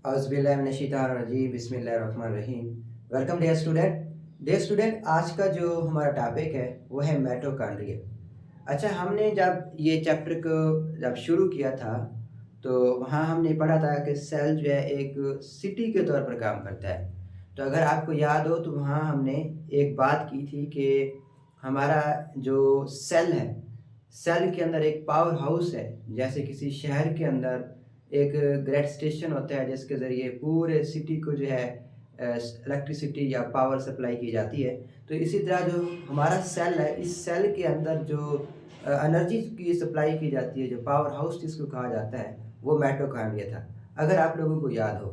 औज़ुबिल्लाहिमिनश्शैतानिर्रजीम बिस्मिल्लाहिर्रहमानिर्रहीम। Welcome dear student. Dear student, आज का जो हमारा टॉपिक है वो है माइटोकॉन्ड्रिया। अच्छा, हमने जब ये चैप्टर को जब शुरू किया था तो वहाँ हमने पढ़ा था कि सेल जो है एक सिटी के तौर पर काम करता है। तो अगर आपको याद हो तो वहाँ हमने एक बात की थी कि हमारा जो सेल है, सेल के अंदर एक पावर हाउस है। जैसे किसी शहर के अंदर एक ग्रिड स्टेशन होता है जिसके ज़रिए पूरे सिटी को जो है इलेक्ट्रिसिटी या पावर सप्लाई की जाती है। तो इसी तरह जो हमारा सेल है, इस सेल के अंदर जो एनर्जी की सप्लाई की जाती है, जो पावर हाउस जिसको कहा जाता है, वो माइटोकॉन्ड्रिया था, अगर आप लोगों को याद हो।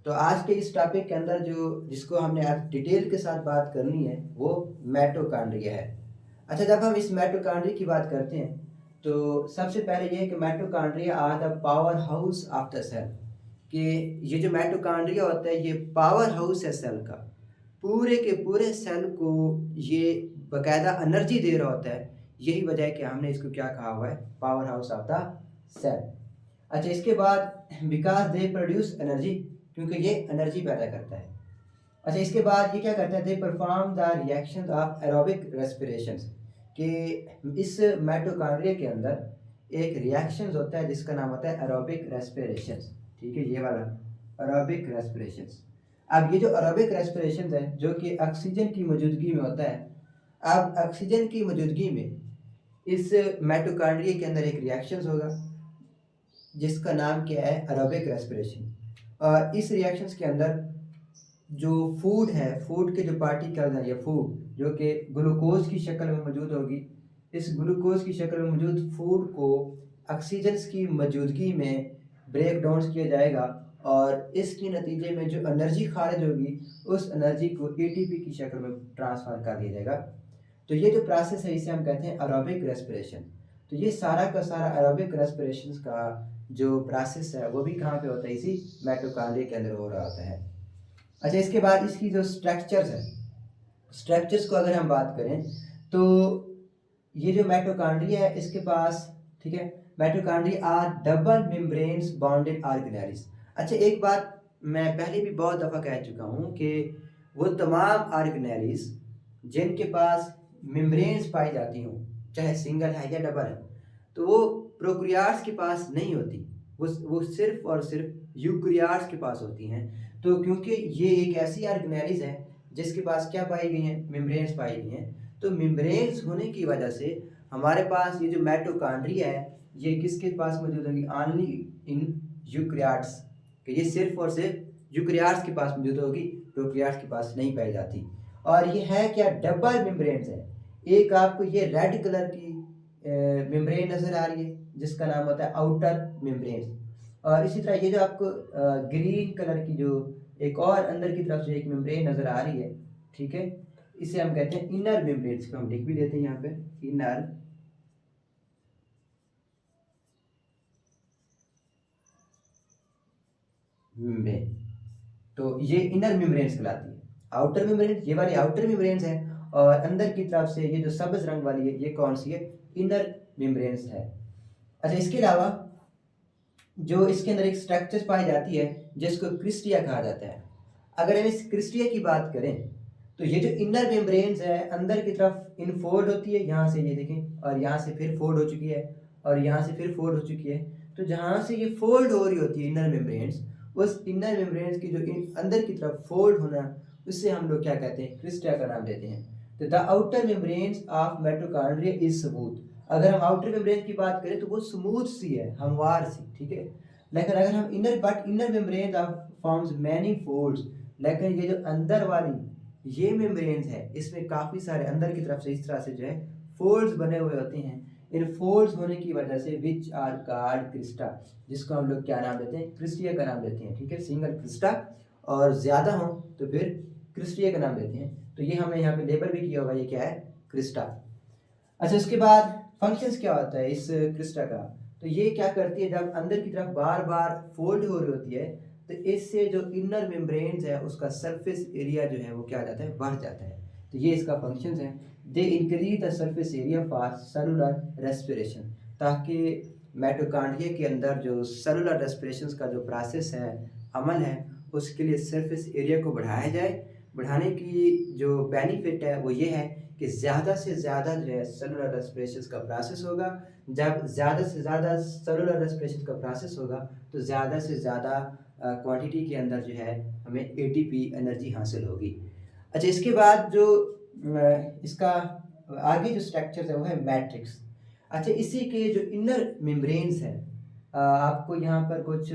तो आज के इस टॉपिक के अंदर जो जिसको हमने आज डिटेल के साथ बात करनी है वो माइटोकॉन्ड्रिया है। अच्छा, जब हम इस माइटोकॉन्ड्रिया की बात करते हैं तो सबसे पहले ये है कि mitochondria are the power house of the cell. कि ये जो माइटोकॉन्ड्रिया होता है ये पावर हाउस है सेल का। पूरे के पूरे सेल को ये बकायदा एनर्जी दे रहा होता है। यही वजह है कि हमने इसको क्या कहा हुआ है, power house of the cell. अच्छा, इसके बाद बिकॉज दे प्रोड्यूस एनर्जी, क्योंकि ये एनर्जी पैदा करता है। अच्छा, इसके बाद ये क्या करता है, they perform the reaction of aerobic respirations. कि इस माइटोकॉन्ड्रिया के अंदर एक रिएक्शंस होता है जिसका नाम होता है एरोबिक रेस्पिरेशंस। ठीक है, ये वाला एरोबिक रेस्पिरेशंस। अब ये जो एरोबिक रेस्पिरेशंस है जो कि ऑक्सीजन की मौजूदगी में होता है। अब ऑक्सीजन की मौजूदगी में इस माइटोकॉन्ड्रिया के अंदर एक रिएक्शंस होगा जिसका नाम क्या है, एरोबिक रेस्पिरेशन। और इस रिएक्शंस के अंदर जो फूड है, फूड के जो पार्टिकल्स हैं या फूड जो कि ग्लूकोज की शक्ल में मौजूद होगी, इस ग्लूकोज की शक्ल में मौजूद फूड को ऑक्सीजन की मौजूदगी में ब्रेक डाउन किया जाएगा और इसके नतीजे में जो एनर्जी खारिज होगी उस एनर्जी को एटीपी की शक्ल में ट्रांसफ़र कर दिया जाएगा। तो ये जो प्रोसेस है इसे हम कहते हैं एरोबिक रेस्पिरेशन। तो ये सारा का सारा एरोबिक रेस्पिरेशन का जो प्रोसेस है वो भी कहाँ पे होता है, इसी माइटोकॉन्ड्रिया के अंदर हो रहा होता है। अच्छा, इसके बाद इसकी जो स्ट्रक्चर्स है, स्ट्रक्चर्स को अगर हम बात करें तो ये जो माइटोकॉन्ड्रिया है इसके पास, ठीक है, mitochondria are double membranes bonded organelles. अच्छा, एक बात मैं पहले भी बहुत दफ़ा कह चुका हूँ कि वो तमाम ऑर्गेनेल्स जिनके पास मेम्ब्रेन्स पाई जाती हों, चाहे सिंगल है या डबल है, तो वो प्रोकैरियोट्स के पास नहीं होती। वो सिर्फ और सिर्फ यूकैरियोट्स के पास होती हैं। तो क्योंकि ये एक ऐसी ऑर्गेनेलिस है जिसके पास क्या पाई गई हैं, मेम्ब्रेन्स पाई गई हैं। तो मेम्ब्रेन्स होने की वजह से हमारे पास ये जो माइटोकॉन्ड्रिया है ये किसके पास मौजूद होगी, ओनली इन यूकैरियोट्स। कि ये सिर्फ और सिर्फ यूकैरियोट्स के पास मौजूद होगी, प्रोकैरियोट्स के पास नहीं पाई जाती। और ये है क्या, डबल मेम्ब्रेन्स है। एक आपको ये रेड कलर की मेम्ब्रेन नज़र आ रही है जिसका नाम होता है आउटर मेम्ब्रेन। और इसी तरह ये जो आपको ग्रीन कलर की जो एक और अंदर की तरफ से एक मेम्ब्रेन नज़र आ रही है, ठीक है, इसे हम कहते हैं इनर मेम्ब्रेन। इसको हम लिख भी देते हैं यहाँ पे, इनर मेम्ब्रेन। तो ये इनर मेम्ब्रेन्स कहलाती है। आउटर मेम्ब्रेन, ये वाली आउटर मेम्ब्रेन्स है और अंदर की तरफ से ये जो सब्ज रंग वाली है ये कौन सी है, इनर मेम्ब्रेन्स है। अच्छा, इसके अलावा जो इसके अंदर एक स्ट्रक्चर पाई जाती है जिसको क्रिस्टिया कहा जाता है। अगर हम इस क्रिस्टिया की बात करें तो ये जो इनर मेम्ब्रेन्स है अंदर की तरफ इनफोल्ड होती है, यहाँ से ये देखें, और यहाँ से फिर फोल्ड हो चुकी है और यहाँ से फिर फोल्ड हो चुकी है। तो जहाँ से ये फोल्ड हो रही होती है इनर मेम्ब्रेन्स, उस इनर मेम्ब्रेन्स की जो अंदर की तरफ फोल्ड होना, उससे हम लोग क्या कहते हैं, क्रिस्टिया का नाम देते हैं। तो the outer membranes of mitochondria is smooth. अगर हम आउटर मेम्ब्रेन की बात करें तो वो स्मूथ सी है, हमवार सी, ठीक है। लेकिन अगर हम inner membrane forms many folds. लेकिन ये जो अंदर वाली ये मेम्ब्रेन है इसमें काफ़ी सारे अंदर की तरफ से इस तरह से जो है फोल्ड्स बने हुए होते हैं। इन फोल्ड्स होने की वजह से विच आर कॉल्ड क्रिस्टा, जिसको हम लोग क्या नाम देते हैं, क्रिस्टिया का नाम देते हैं, ठीक है। सिंगल क्रिस्टा और ज़्यादा हो तो फिर क्रिस्टिया का नाम देते हैं। तो ये हमने यहाँ पे लेबल भी किया हुआ, ये क्या है, क्रिस्टा। अच्छा, उसके बाद फंक्शंस क्या होता है इस क्रिस्टा का। तो ये क्या करती है, जब अंदर की तरफ बार बार फोल्ड हो रही होती है तो इससे जो इनर मेम्ब्रेन्स है उसका सरफेस एरिया जो है वो क्या हो जाता है, बढ़ जाता है। तो ये इसका फंक्शंस है। They increase the surface area for cellular respiration, ताकि माइटोकॉन्ड्रिया के अंदर जो सेलुलर रेस्पिरेशन का जो प्रोसेस है अमल है उसके लिए सरफेस एरिया को बढ़ाया जाए। बढ़ाने की जो बेनिफिट है वो ये है कि ज़्यादा से ज़्यादा जो है सेलुलर रेस्पिरेशन का प्रोसेस होगा। जब ज़्यादा से ज़्यादा सेलुलर रेस्पिरेशन का प्रोसेस होगा तो ज़्यादा से ज़्यादा क्वांटिटी के अंदर जो है हमें एटीपी एनर्जी हासिल होगी। अच्छा, इसके बाद जो इसका आगे जो स्ट्रक्चर है वो है मैट्रिक्स। अच्छा, इसी के जो इनर मेम्ब्रेन्स हैं, आपको यहाँ पर कुछ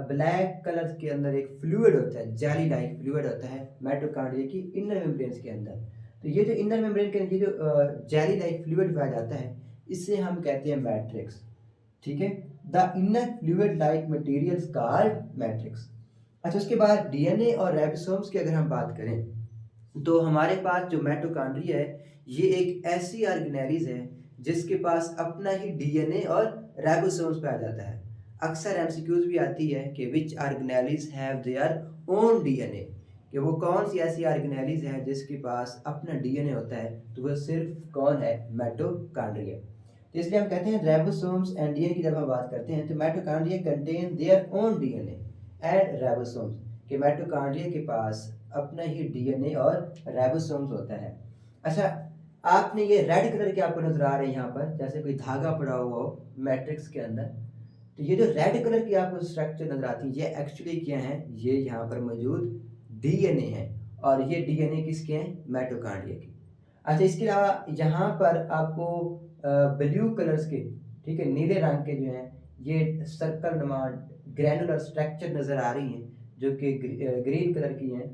ब्लैक कलर के अंदर एक फ्लूइड होता है, जेली लाइक फ्लूइड होता है माइटोकॉन्ड्रिया की इनर मेम्ब्रेन्स के अंदर। तो ये जो इनर मेम्ब्रेन के अंदर ये जो जेली लाइक फ्लूइड पाया जाता है इसे हम कहते हैं मैट्रिक्स। ठीक है, the inner fluid like materials called matrix. अच्छा, उसके बाद डीएनए और राइबोसोम्स की अगर हम बात करें तो हमारे पास जो माइटोकॉन्ड्रिया है ये एक ऐसी ऑर्गेनेलिज है जिसके पास अपना ही डीएनए और राइबोसोम्स पाया जाता है। अक्सर एमसीक्यूज भी आती है कि which organelles have their own DNA, कि वो कौन सी ऐसी ऑर्गेनेलिज है जिसके पास अपना डीएनए होता है, तो वह सिर्फ कौन है, माइटोकॉन्ड्रिया। तो इसलिए हम कहते हैं राइबोसोम्स एंड डीएनए की जब हम बात करते हैं तो mitochondria contain there own DNA and ribosomes, कि माइटोकॉन्ड्रिया के पास अपना ही डीएनए और राइबोसोम्स होता है। अच्छा, आपने ये रेड कलर के आपको नजर आ रहे हैं यहाँ पर जैसे कोई धागा पड़ा हुआ हो मैट्रिक्स के अंदर, तो ये जो रेड कलर की आपको स्ट्रक्चर नजर आती है ये एक्चुअली क्या है, ये यहाँ पर मौजूद डीएनए है। और ये डीएनए किसके हैं, माइटोकॉन्ड्रिया के। अच्छा, इसके अलावा यहाँ पर आपको ब्लू कलर्स के, ठीक है, नीले रंग के जो हैं ये सर्कल नुमा ग्रैनुलर स्ट्रक्चर नजर आ रही हैं जो कि ग्रीन कलर की हैं,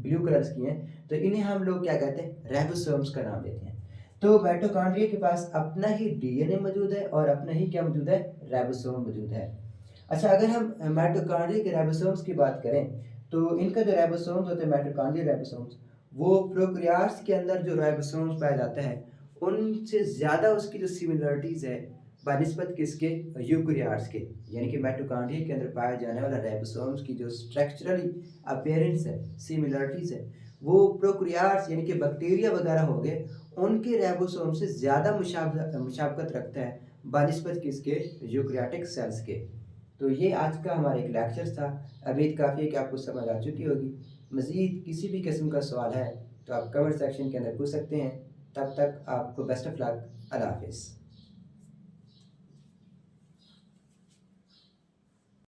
ब्लू कलर्स की हैं। तो इन्हें हम लोग क्या कहते हैं, राइबोसोम्स का नाम देते हैं। तो माइटोकॉन्ड्रिया के पास अपना ही डीएनए मौजूद है और अपना ही क्या मौजूद है, राइबोसोम मौजूद है। अच्छा, अगर हम माइटोकॉन्ड्रिया के राइबोसोम्स की बात करें तो इनका जो राइबोसोम्स होते हैं माइटोकॉन्ड्रियल राइबोसोम्स, वो प्रोकैरियोट्स के अंदर जो राइबोसोम्स पाया जाता है उनसे ज़्यादा उसकी जो सिमिलरिटीज़ है बनिस्बत किसके, यूकैरियोट्स के। यानी कि माइटोकॉन्ड्रिया के अंदर पाया जाने वाला राइबोसोम्स की जो स्ट्रक्चरली अपीयरेंस है, सिमिलरिटीज़ है, वो प्रोकैरियोट्स यानी कि बैक्टीरिया वगैरह हो गए उनके राइबोसोम से ज़्यादा मुशाबकत रखता है बनिस्बत किसके, यूकैरियोटिक सेल्स के। तो ये आज का हमारा एक लेक्चर था। उम्मीद काफ़ी है कि आपको समझ आ चुकी होगी। मज़ीद किसी भी किस्म का सवाल है तो आप कमेंट सेक्शन के अंदर पूछ सकते हैं। तब तक आपको बेस्ट ऑफ लक। अल्लाह हाफिज़।